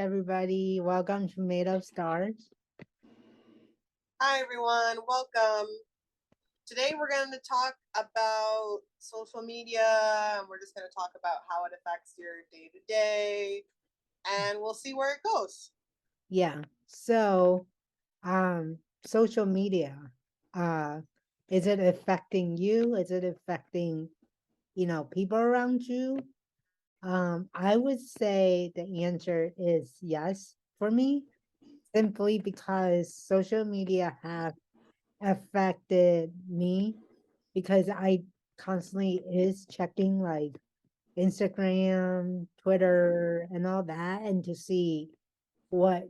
everybody. Welcome to Made of Stars. Hi, everyone. Welcome. Today, we're going to talk about social media, and we're just going to talk about how it affects your day to day, and we'll see where it goes. Yeah. So, social media, uh, is it affecting you? Is it affecting, people around you? I would say the answer is yes for me, simply because social media have affected me because I constantly is checking like Instagram, Twitter, and all that, and to see what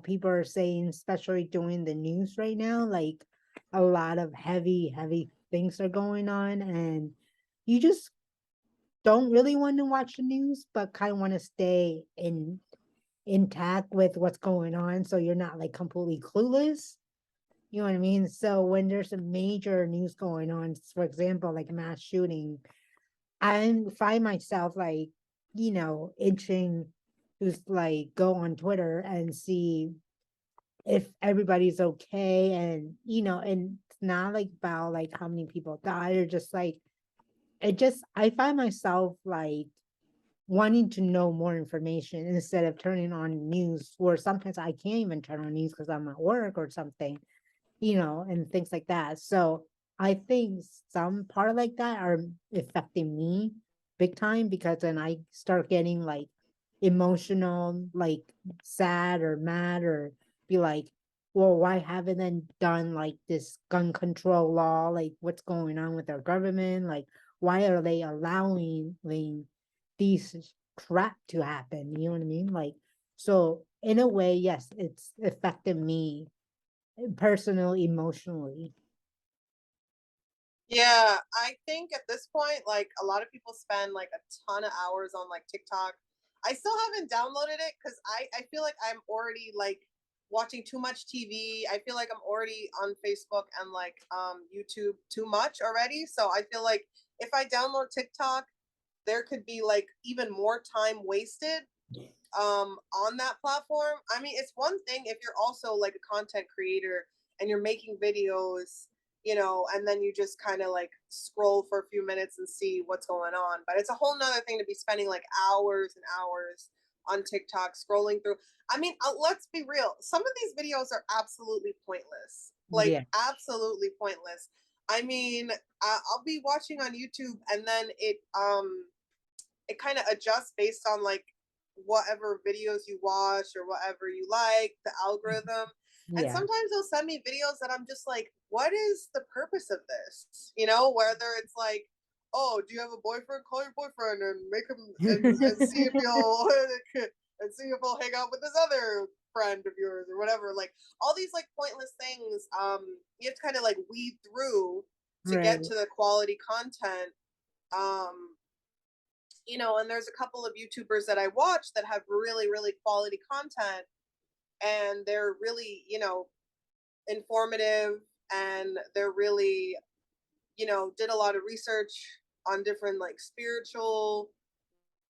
people are saying, especially during the news right now. Like a lot of heavy things are going on, and you just don't really want to watch the news, but kind of want to stay intact with what's going on, so you're not like completely clueless. You know what I mean? So when there's a major news going on, for example, like a mass shooting, I find myself like, itching to like go on Twitter and see if everybody's okay. And, and it's not like about like how many people died or just like, I find myself like wanting to know more information instead of turning on news, or sometimes I can't even turn on news because I'm at work or something, and things like that. So I think some part like that are affecting me big time, because then I start getting like emotional, like sad or mad, or be like, well, why haven't they done like this gun control law? Like, what's going on with our government? Like, why are they allowing these crap to happen? You know what I mean? Like, so in a way, yes, it's affected me personal, emotionally. Yeah, I think at this point, like a lot of people spend like a ton of hours on like TikTok. I still haven't downloaded it because I feel like I'm already like watching too much TV. I feel like I'm already on Facebook and like YouTube too much already. So I feel like if I download TikTok, there could be like even more time wasted on that platform. I mean, it's one thing if you're also like a content creator and you're making videos, and then you just kind of like scroll for a few minutes and see what's going on. But it's a whole nother thing to be spending like hours and hours on TikTok scrolling through. I mean, let's be real. Some of these videos are absolutely pointless. Like Yeah, absolutely pointless. I mean, I'll be watching on YouTube and then it kind of adjusts based on like whatever videos you watch or whatever you like, the algorithm. And yeah, sometimes they'll send me videos that I'm just like, what is the purpose of this? Whether it's like, oh, do you have a boyfriend? Call your boyfriend and make him and see if he'll and see if he'll hang out with this other friend of yours or whatever. Like all these like pointless things. You have to kind of like weed through to right, get to the quality content. Um, and there's a couple of YouTubers that I watch that have really, really quality content and they're really, informative and they're really, did a lot of research on different like spiritual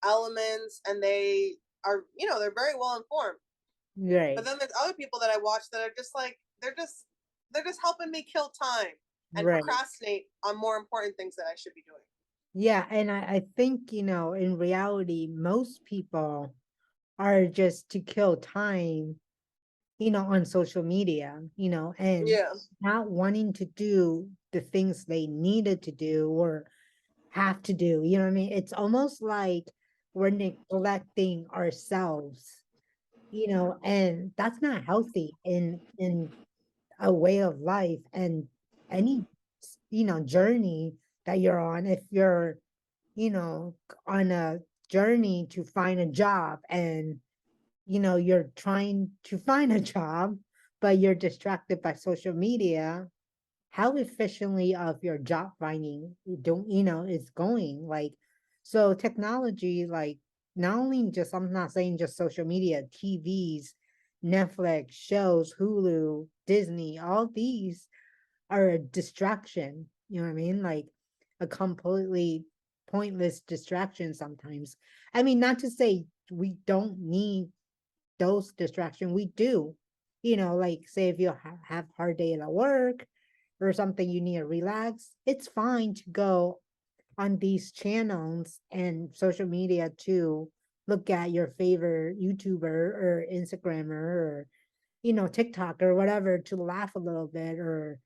elements and they are, they're very well informed. But right, then there's other people that I watch that are just like, they're just helping me kill time and right. procrastinate on more important things that I should be doing. Yeah, and I think, in reality, most people are just to kill time, on social media, and Yeah. not wanting to do the things they needed to do or have to do. You know what I mean? It's almost like we're neglecting ourselves, and that's not healthy in a way of life. And any journey that you're on, if you're on a journey to find a job, and you're trying to find a job but you're distracted by social media, how efficiently of your job finding you don't is going. Like, so technology, like, not only just, I'm not saying just social media, TVs, Netflix shows, Hulu, Disney, all these are a distraction. You know what I mean? Like a completely pointless distraction sometimes. I mean, not to say we don't need those distraction we do, like say if you have hard day at work or something, you need to relax, it's fine to go on these channels and social media to look at your favorite YouTuber or Instagrammer or TikTok or whatever to laugh a little bit or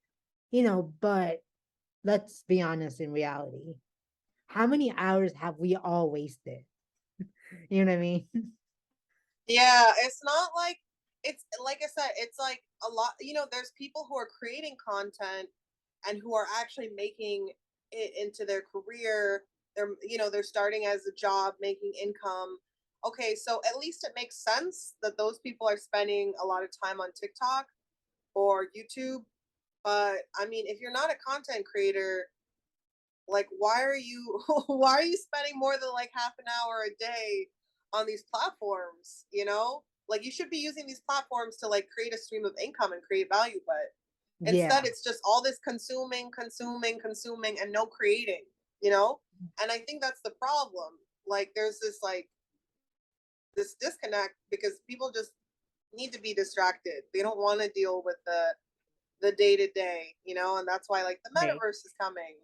but let's be honest in reality. How many hours have we all wasted? You know what I mean? Yeah, it's not like, it's like I said, it's like a lot, there's people who are creating content and who are actually making it into their career. They're starting as a job, making income. Okay, so at least it makes sense that those people are spending a lot of time on TikTok or YouTube. But I mean, if you're not a content creator, like why are you why are you spending more than like half an hour a day on these platforms? Like you should be using these platforms to like create a stream of income and create value, but Yeah. instead it's just all this consuming and no creating, you know? And I think that's the problem. Like there's this disconnect because people just need to be distracted. They don't want to deal with the day to day, and that's why like the Right. metaverse is coming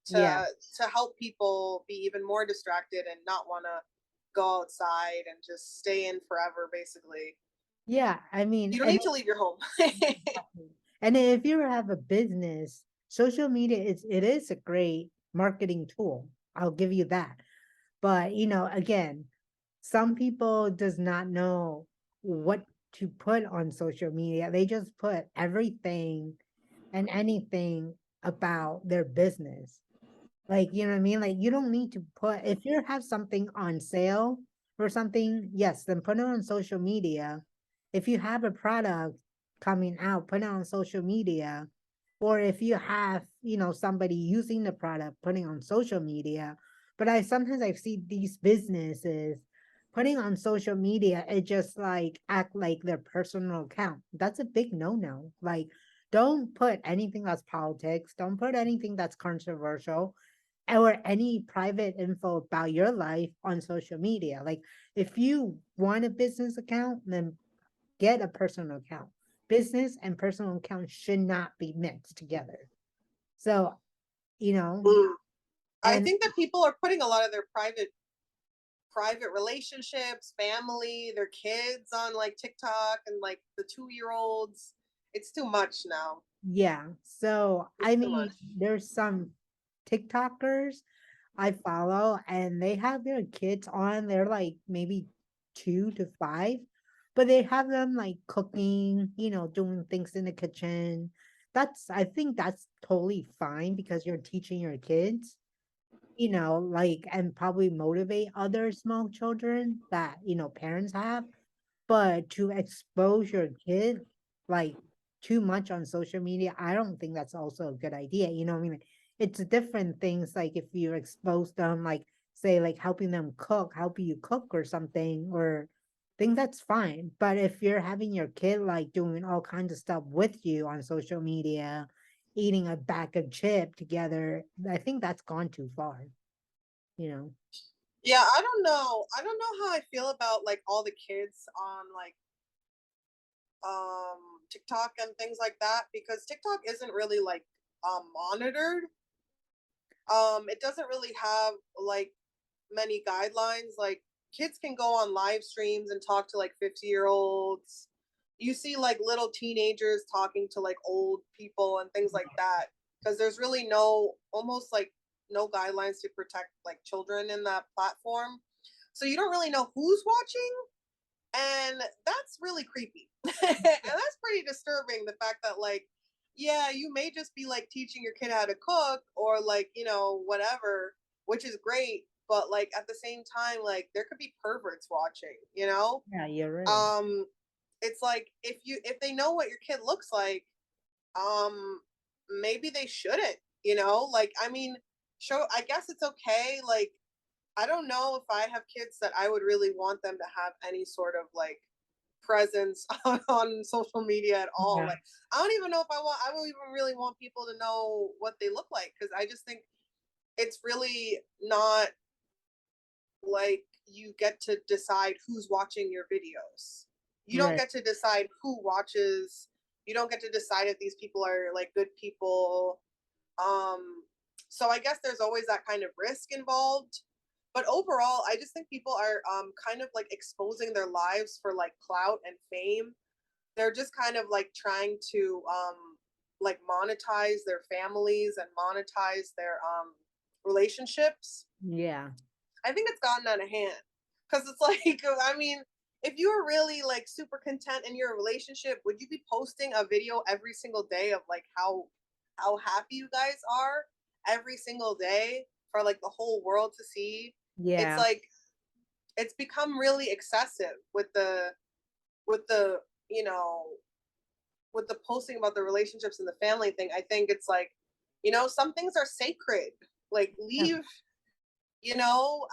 Yeah. to help people be even more distracted and not want to go outside and just stay in forever basically. Yeah. I mean, You don't need to leave your home. and if you have a business, social media it is a great marketing tool. I'll give you that. But again, some people does not know what to put on social media. They just put everything and anything about their business. Like, you know what I mean? Like, you don't need to put, if you have something on sale or something, yes, then put it on social media. If you have a product coming out, put it on social media. Or if you have, somebody using the product, putting on social media. But I've seen these businesses putting on social media, it just like act like their personal account. That's a big no-no. Like, don't put anything that's politics, don't put anything that's controversial or any private info about your life on social media. Like if you want a business account, then get a personal account. Business and personal account should not be mixed together. So, you know, Mm. I and think that people are putting a lot of their private relationships, family, their kids on like TikTok and like the 2-year olds. It's too much now. yeah. So, It's I too much. mean, there's some TikTokers I follow and they have their kids on. They're like maybe 2 to 5, but they have them like cooking, doing things in the kitchen. I think that's totally fine because you're teaching your kids, like, and probably motivate other small children that, parents have. But to expose your kid like too much on social media, I don't think that's also a good idea. You know what I mean? Like, it's different things like if you expose them, like say like helping them cook, helping you cook or something, or think that's fine. But if you're having your kid like doing all kinds of stuff with you on social media, eating a bag of chip together, I think that's gone too far, you know? Yeah, I don't know. I don't know how I feel about like all the kids on like TikTok and things like that because TikTok isn't really like monitored. It doesn't really have like many guidelines. Like kids can go on live streams and talk to like 50-year-olds. You see like little teenagers talking to like old people and things like that because there's really no almost like no guidelines to protect like children in that platform. So you don't really know who's watching, and that's really creepy. And that's pretty disturbing, the fact that like yeah, you may just be like teaching your kid how to cook or like whatever, which is great, but like at the same time like there could be perverts watching. Yeah, you're right. um it's like if they know what your kid looks like, um maybe they shouldn't. Like I mean, show, I guess it's okay. Like I don't know if I have kids that I would really want them to have any sort of like presence on social media at all. Yeah. Like I don't even know if I don't even really want people to know what they look like because I just think it's really not like you get to decide who's watching your videos. You don't Right. get to decide who watches. You don't get to decide if these people are like good people. Um, so I guess there's always that kind of risk involved. But overall, I just think people are kind of like exposing their lives for like clout and fame. They're just kind of like trying to like monetize their families and monetize their relationships. Yeah. I think it's gotten out of hand because it's like, I mean, if you were really like super content in your relationship, would you be posting a video every single day of like how happy you guys are every single day for like the whole world to see? It's Yeah. like it's become really excessive with the you know with the posting about the relationships and the family thing. I think it's like, some things are sacred. Like Yeah. leave,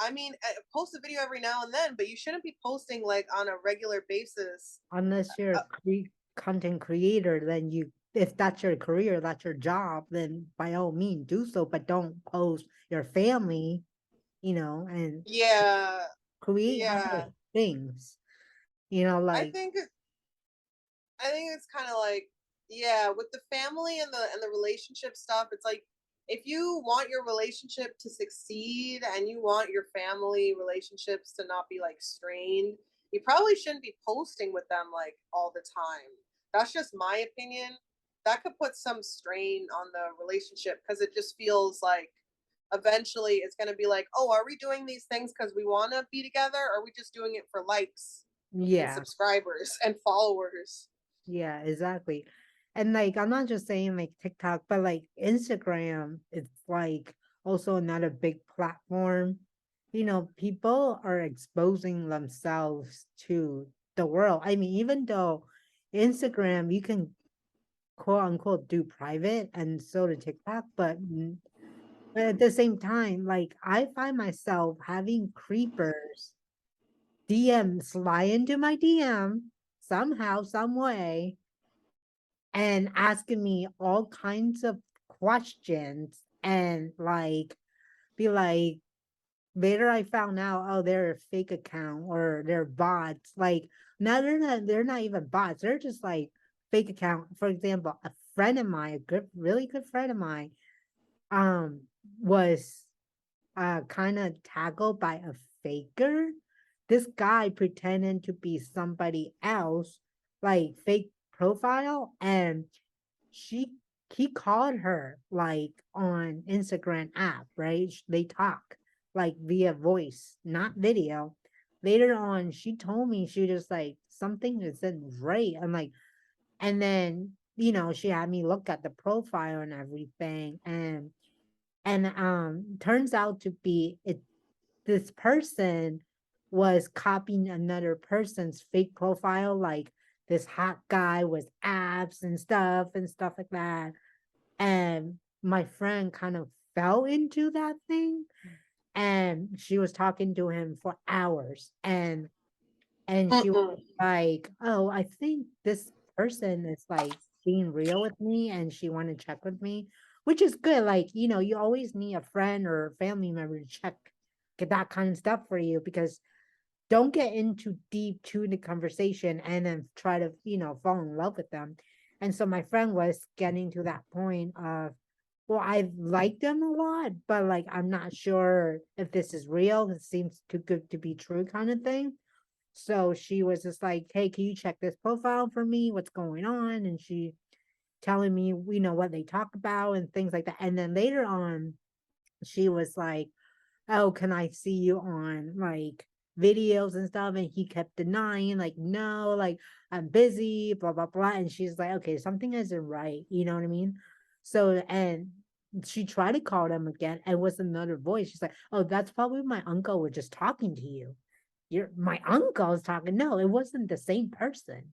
I mean, post a video every now and then, but you shouldn't be posting like on a regular basis. Unless you're Uh, a content creator, then you, if that's your career, that's your job, then by all means do so, but don't post your family, and yeah, create other yeah. things, I like, think I think it's kind of like, yeah, with the family and the relationship stuff, it's like if you want your relationship to succeed and you want your family relationships to not be like strained, you probably shouldn't be posting with them like all the time. That's just my opinion. That could put some strain on the relationship because it just feels like eventually it's going to be like, oh, are we doing these things because we want to be together? Or are we just doing it for likes and yeah. subscribers and followers? Yeah, exactly. And like, I'm not just saying like TikTok, but like Instagram, it's like also another big platform. People are exposing themselves to the world. I mean, even though Instagram, you can quote unquote do private and so to TikTok, but at the same time, like I find myself having creepers DM slide into my DM somehow, some way and asking me all kinds of questions and like be like later I found out, oh, they're a fake account or they're bots. Like now they're not even bots, they're just like fake account. For example, a friend of mine, a good really good friend of mine, um was kind of tackled by a faker. This guy pretending to be somebody else, like fake profile, and she he called her like on Instagram app, right? They talk like via voice, not video. Later on, she told me she just like something isn't right. I'm like, and then she had me look at the profile and everything, and turns out to be it this person was copying another person's fake profile, like this hot guy with abs and stuff like that. And my friend kind of fell into that thing, and she was talking to him for hours, and she was Mm-mm. like, "Oh, I think this person is like being real with me and she want to check with me," which is good. Like, you always need a friend or a family member to check get that kind of stuff for you because don't get into deep to the conversation and then try to, fall in love with them. And so my friend was getting to that point of, well, I like them a lot, but like I'm not sure if this is real. It seems too good to be true, kind of thing. So she was just like, "Hey, can you check this profile for me? What's going on?" And she telling me, what they talk about and things like that. And then later on, she was like, "Oh, can I see you on like videos and stuff?" And he kept denying, like, "No, like I'm busy, blah blah blah." And she's like, "Okay, something isn't right." You know what I mean? So and she tried to call them again, and it was another voice. She's like, "Oh, that's probably my uncle was just talking to you. You're my uncle's talking." No, it wasn't the same person.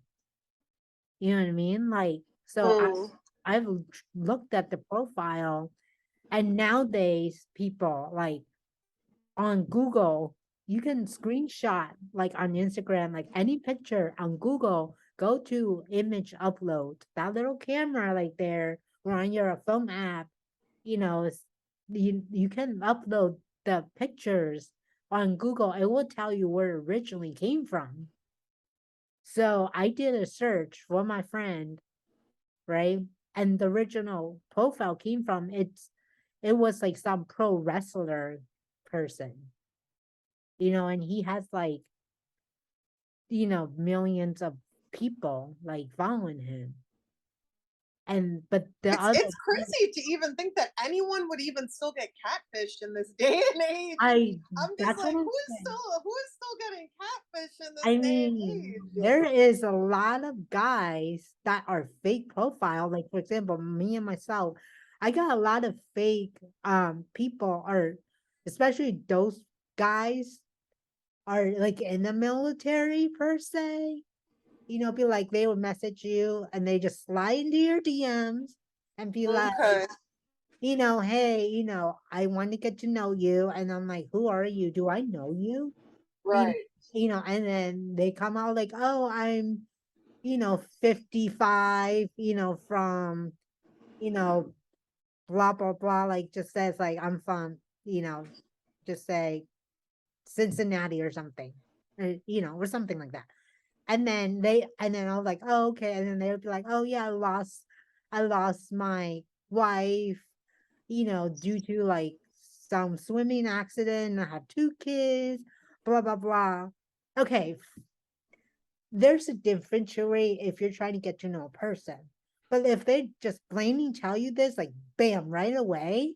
You know what I mean? Like, so Mm. I've looked at the profile, and nowadays people like on Google, you can screenshot like on Instagram, like any picture on Google, go to image upload, that little camera like there, or on your phone app, you can upload the pictures on Google. It will tell you where it originally came from. So I did a search for my friend, right? And the original profile came from it was like some pro wrestler person, and he has like, millions of people like following him. And but the other It's crazy to even think that anyone would even still get catfished in this day and age. I I'm just that's what like, I'm saying. who is still getting catfished in this I day and mean, age? there is a lot of guys that are fake profile. Like for example, me and myself, I got a lot of fake people, or especially those guys are like in the military per se. Be like they would message you and they just slide into your DMs and be like, Okay, hey, I want to get to know you. And I'm like, who are you? Do I know you? You know, right. and then they come out like, oh, I'm, 55, from, you know, blah, blah, blah. Like just says like I'm from, just say Cincinnati or something, or something like that. And then I was like, oh, okay. And then they would be like, oh yeah, I lost my wife, due to like some swimming accident. I have 2 kids, blah, blah, blah. Okay, there's a differential rate if you're trying to get to know a person. But if they just plainly tell you this, like bam, right away,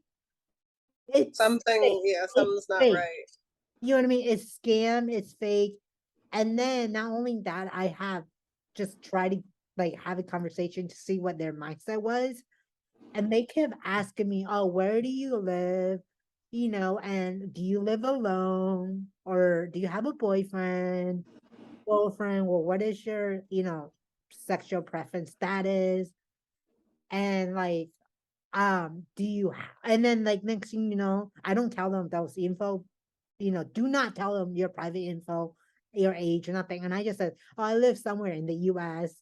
it's fake. Something, yeah, It's something's not fake. right. You know what I mean? It's scam, it's fake. And then not only that, I have just tried to like have a conversation to see what their mindset was. And they kept asking me, oh, where do you live? And do you live alone? Or do you have a boyfriend, girlfriend? Well, what is your, sexual preference status? And like, and then like next thing you know, I don't tell them those info, do not tell them your private info, your age or nothing. And I just said, oh, I live somewhere in the US.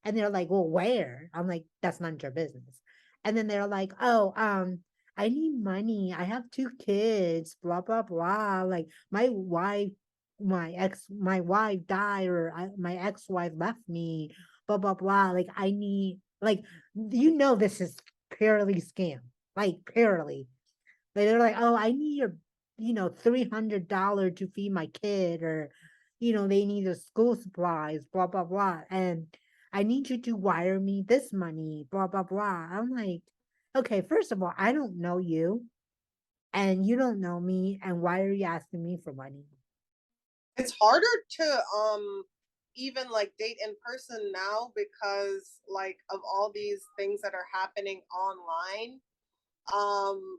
And they're like, well, where? I'm like, that's none of your business. And then they're like, oh, I need money. I have 2 kids, blah, blah, blah. Like my wife died, or my ex-wife left me, blah, blah, blah. Like I need, like, this is purely scam, like purely. Like they're like, oh, I need your, $300 to feed my kid, or, they need the school supplies, blah, blah, blah. And I need you to wire me this money, blah, blah, blah. I'm like, okay, first of all, I don't know you and you don't know me. And why are you asking me for money? It's harder to even like date in person now because like of all these things that are happening online. Um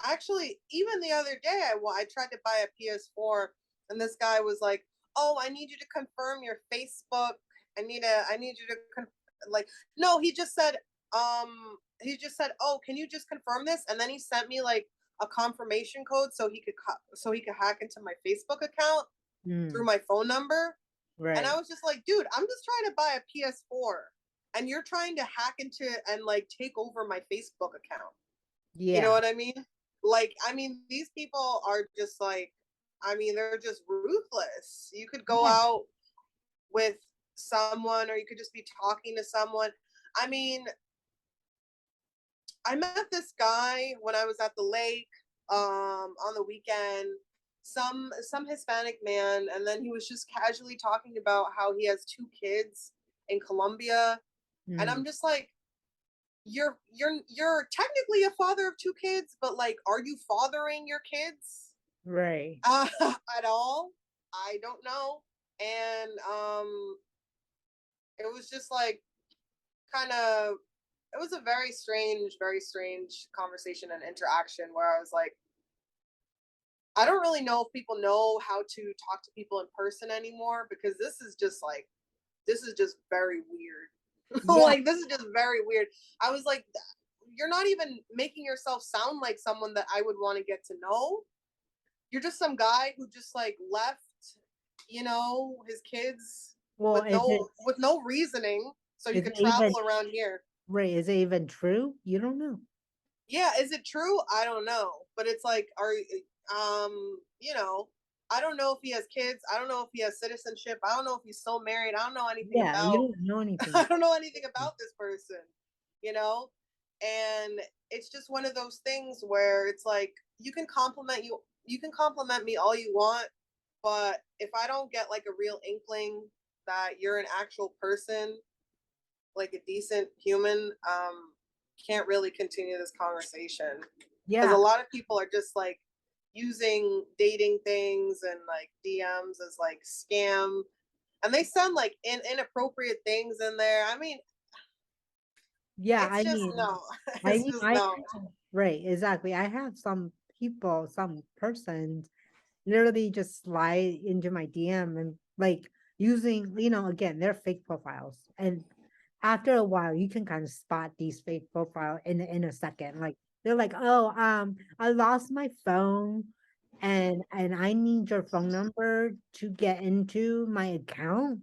Actually, even the other day I tried to buy a PS4 and this guy was like, "Oh, I need you to confirm your Facebook. I need you to like no, he just said, "Oh, can you just confirm this?" And then he sent me like a confirmation code so he could hack into my Facebook account through Mm, my phone number. And I right. was just like, dude, I'm just trying to buy a PS4 and you're trying to hack into and like take over my Facebook account. You know Yeah. what I mean? Like, I mean, these people are just like, I mean, they're just ruthless. You could go Yeah. out with someone or you could just be talking to someone. I mean, I met this guy when I was at the lake on the weekend, some Hispanic man, and then he was just casually talking about how he has 2 kids in Colombia. And Mm, I'm just like, you're technically a father of 2 kids, but like, are you fathering your kids right. at all? I don't know. And it was just like kind of it was a very strange conversation and interaction where I was like, I don't really know if people know how to talk to people in person anymore because this is just very weird. Yeah. Like this is just very weird. I was like, you're not even making yourself sound like someone that I would want to get to know. You're just some guy who just like left, his kids Well, with no reasoning so you is can it even, travel around here. right? Is it even true? You don't know. Yeah, is it true? I don't know, but it's like, are you know? I don't know if he has kids. I don't know if he has citizenship. I don't know if he's still married. I don't know anything Yeah, you about don't know anything. I don't know anything about this person, you know? And it's just one of those things where it's like you can compliment me all you want, but if I don't get like a real inkling that you're an actual person, like a decent human, can't really continue this conversation. Because a Yeah, lot of people are just like using dating things and like DMs as like scam, and they send like inappropriate things in there. I mean, yeah, it's I just mean, no. It's just I no. right, exactly. I have some people, some persons literally just slide into my DM and like using, again, they're fake profiles. And after a while, you can kind of spot these fake profile in a second. Like they're like, "Oh, I lost my phone and I need your phone number to get into my account."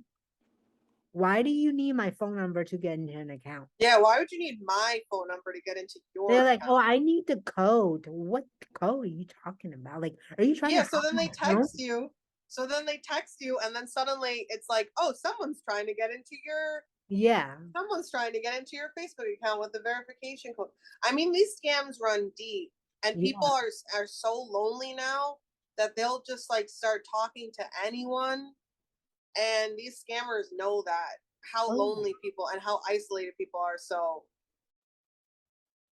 Why do you need my phone number to get into an account? Yeah, why would you need my phone number to get into your They're like, "Oh, account? I need the code." What code are you talking about? Like, are you trying to Yeah, hack so then my they account? text you. So then they text you, and then suddenly it's like, oh, Yeah, someone's trying to get into your Facebook account with the verification code. I mean, these scams run deep, and people yeah. are so lonely now that they'll just like start talking to anyone, and these scammers know that how Oh, yeah. lonely people and how isolated people are, so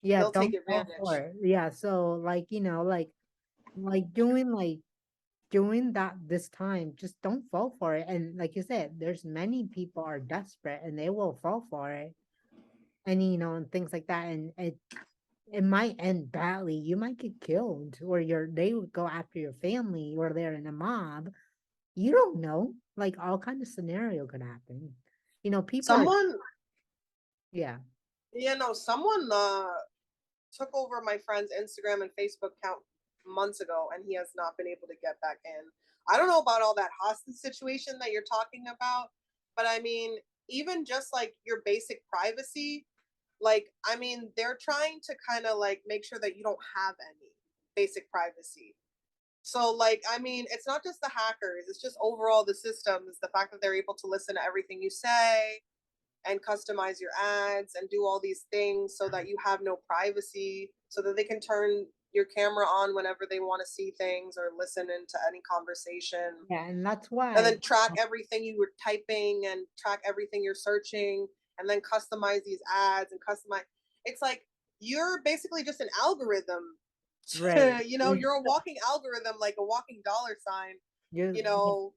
Yeah, they'll take don't fall for advantage. it. Yeah, so like, like doing that this time, just don't fall for it. And like you said, there's many people are desperate and they will fall for it. And and things like that. And it might end badly. You might get killed, or they would go after your family, or they're in a mob. You don't know. Like all kind of scenario could happen. People are, Someone, yeah, someone took over my friend's Instagram and Facebook account months ago, and he has not been able to get back in. I don't know about all that hostage situation that you're talking about, but I mean, even just like your basic privacy, like, I mean, they're trying to kind of like make sure that you don't have any basic privacy. So, like, I mean, it's not just the hackers, it's just overall the systems, the fact that they're able to listen to everything you say, and customize your ads and do all these things so that you have no privacy, so that they can turn your camera on whenever they want to see things or listen into any conversation, yeah, and that's and why, then track everything you were typing and track everything you're searching, and then customize these ads and customize. It's like you're basically just an algorithm. right. You're a walking algorithm, like a walking dollar sign, You, you know.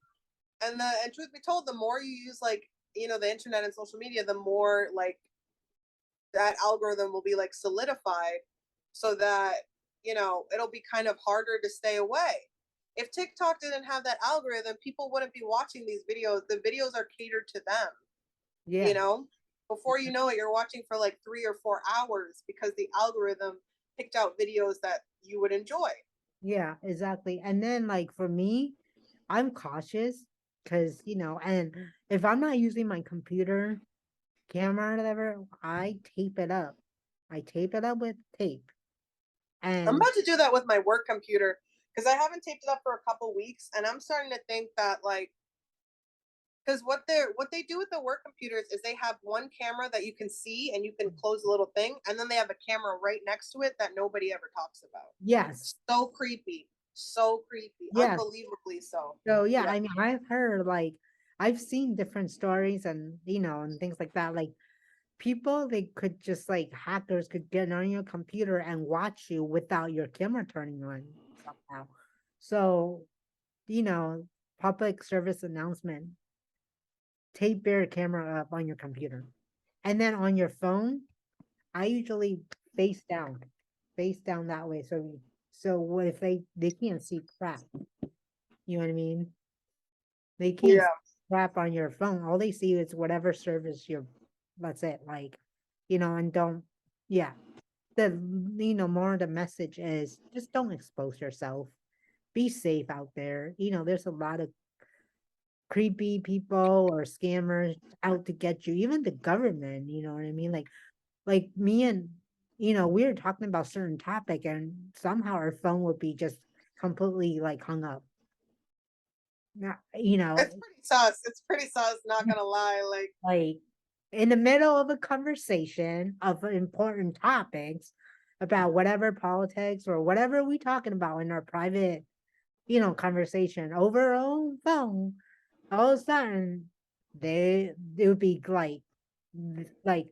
And truth be told, the more you use like the internet and social media, the more like that algorithm will be like solidified, so that it'll be kind of harder to stay away. If TikTok didn't have that algorithm, people wouldn't be watching these videos. The videos are catered to them, you yeah, know before you know it, you're watching for like 3 or 4 hours because the algorithm picked out videos that you would enjoy. yeah, exactly. And then like for me, I'm cautious because, and if I'm not using my computer camera or whatever, I tape it up. I tape it up with tape. I'm And about to do that with my work computer because I haven't taped it up for a couple weeks, and I'm starting to think that like, because what they do with the work computers is they have one camera that you can see and you can close a little thing, and then they have a camera right next to it that nobody ever talks about. yes, So creepy, yes. unbelievably so. So yeah, Yeah. I mean, I've heard like I've seen different stories and and things like that. Like people, they could just like hackers could get on your computer and watch you without your camera turning on somehow. So, you know, public service announcement, tape your camera up on your computer. And then on your phone, I usually face down, face down that way. So what if they can't see crap? You know what I mean? They can't Yeah. see crap on your phone. All they see is whatever service you're. That's it. Like, and don't. Yeah, the more the message is just don't expose yourself. Be safe out there. There's a lot of creepy people or scammers out to get you. Even the government. You know what I mean? Like me and we were talking about certain topic and somehow our phone would be just completely like hung up. you know, It's pretty sus. It's pretty sus, not gonna lie. Like, like in the middle of a conversation of important topics about whatever politics or whatever we talking about in our private, conversation over our own phone, all of a sudden they would be like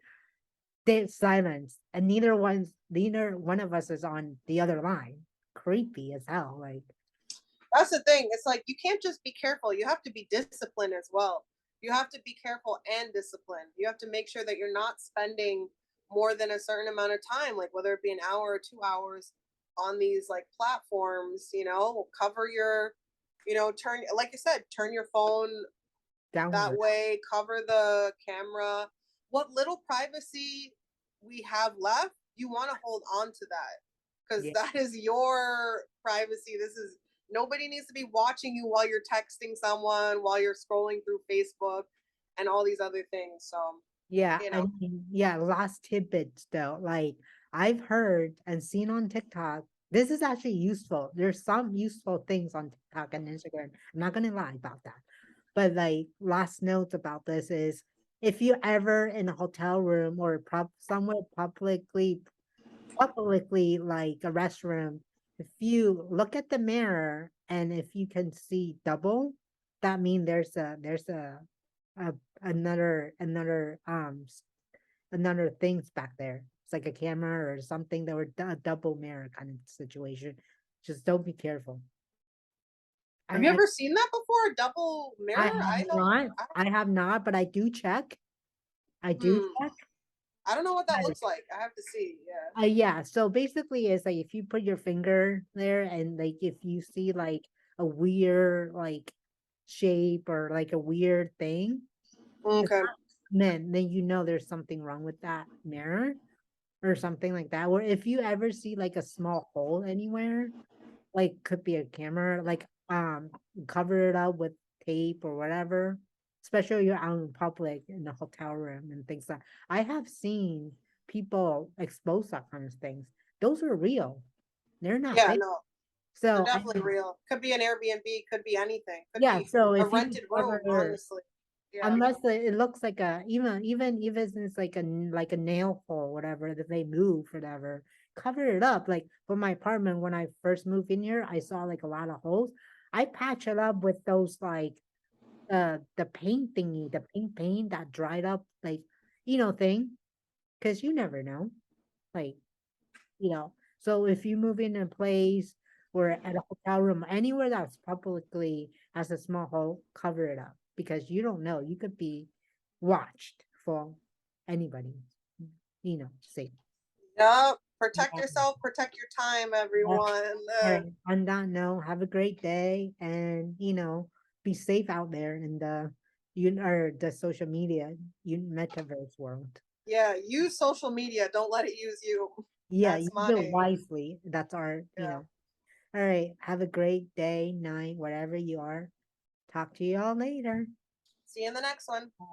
dead silence, and neither one of us is on the other line. Creepy as hell. Like, that's the thing. It's like you can't just be careful. You have to be disciplined as well. You have to be careful and disciplined. You have to make sure that you're not spending more than a certain amount of time, like whether it be an hour or 2 hours on these like platforms, cover your, turn, like you said, turn your phone that downward. way, cover the camera. What little privacy we have left, you want to hold on to that because Yeah. that is your privacy. This is nobody needs to be watching you while you're texting someone, while you're scrolling through Facebook and all these other things. So, Yeah, you I know, mean, yeah, last tidbits though. Like, I've heard and seen on TikTok, this is actually useful. There's some useful things on TikTok and Instagram. I'm not gonna lie about that. But like, last notes about this is, if you ever in a hotel room or somewhere publicly like a restroom, if you look at the mirror and if you can see double, that means a another things back there. It's like a camera or something that were a double mirror kind of situation. Just don't be careful. have you I ever seen that before? A double I mirror? have I don't. not. I, I have not, but I do check. I do hmm. check. I don't know what that looks like. I have to see. Yeah. Yeah, so basically it's like if you put your finger there and like if you see like a weird like shape or like a weird thing, it's Okay. then you know there's something wrong with that mirror or something like that. Or if you ever see like a small hole anywhere, like could be a camera, like cover it up with tape or whatever, especially you're out in public in a hotel room and things like I have seen people expose that kind of things. Those are real. They're not Yeah. fake. No. They're So definitely real. Could be an Airbnb, could be anything. Could yeah, be so a if you rented room, ever honestly. Yeah. unless it looks like a even if it's like like a nail hole, whatever that they move, whatever, cover it up. Like for my apartment, when I first moved in here, I saw like a lot of holes. I patch it up with those like the paint thingy, the paint that dried up, like thing, because you never know, like So if you move in a place or at a hotel room, anywhere that's publicly has a small hole, cover it up because you don't know. You could be watched for anybody, sake. Yep. Protect Yeah. yourself, protect your time, Yeah. everyone. All right. On that note, have a great day and be safe out there in the social media, metaverse world. Yeah, use social media. Don't let it use you. Yeah, That's use my it wisely. That's yeah. all right. Have a great day, night, wherever you are. Talk to you all later. See you in the next one.